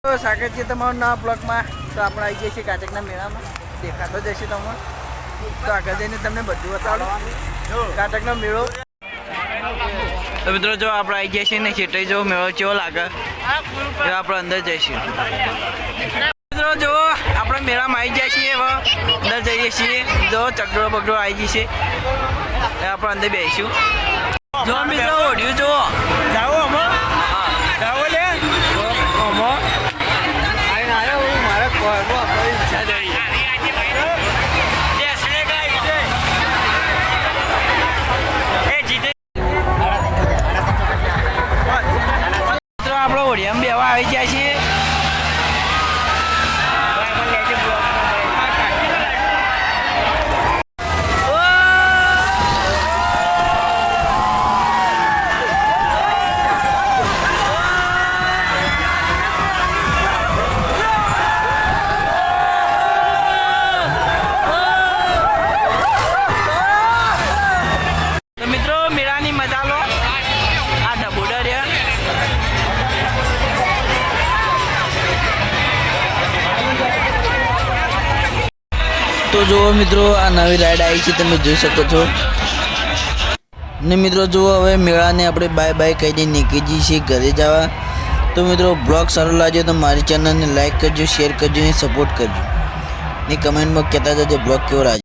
તો સ્વાગત છે તમારું નવા બ્લોગમાં. તો આપણે આવી જઈએ છીએ કાટકના મેળામાં. દેખાતો જશે તમને, તો આગળ જઈને તમને બધું બતાડો કાટકનો મેળો. તો મિત્રો જો આપણે આવી ગયા છીએ ને ખેતરી જો મેળો કેવો લાગે એ આપણે અંદર જઈશું. મિત્રો જો આપણે મેળામાં આવી ગયા છીએ, હવે અંદર જઈએ છીએ. જો ચકડોળો બગડો આવી ગઈ છે, આપણે અંદર બેસીશું. જો મિત્રો ઓઢ્યું જો જાઓ અમો જાઓ લે અમો આઈને આવ્યો હું મારા કોઈનો કોઈ ઈચ્છા નહીં. આપણે ઓઢિયામાં બેવા આવી ગયા છીએ. તો જુઓ મિત્રો, આ નવી રાઈડ આવી છે, તમે જોઈ શકો છો. ને મિત્રો જુઓ, હવે મેળાને આપણે બાય બાય કહીને નીકળી જઈએ છીએ ઘરે જવા. તો મિત્રો બ્લોગ સારો લાગ્યો તો મારી ચેનલને લાઈક કરજો, શેર કરજો અને સપોર્ટ કરજો. ને કમેન્ટમાં કહેતા જજો બ્લોગ કેવો લાગ્યો.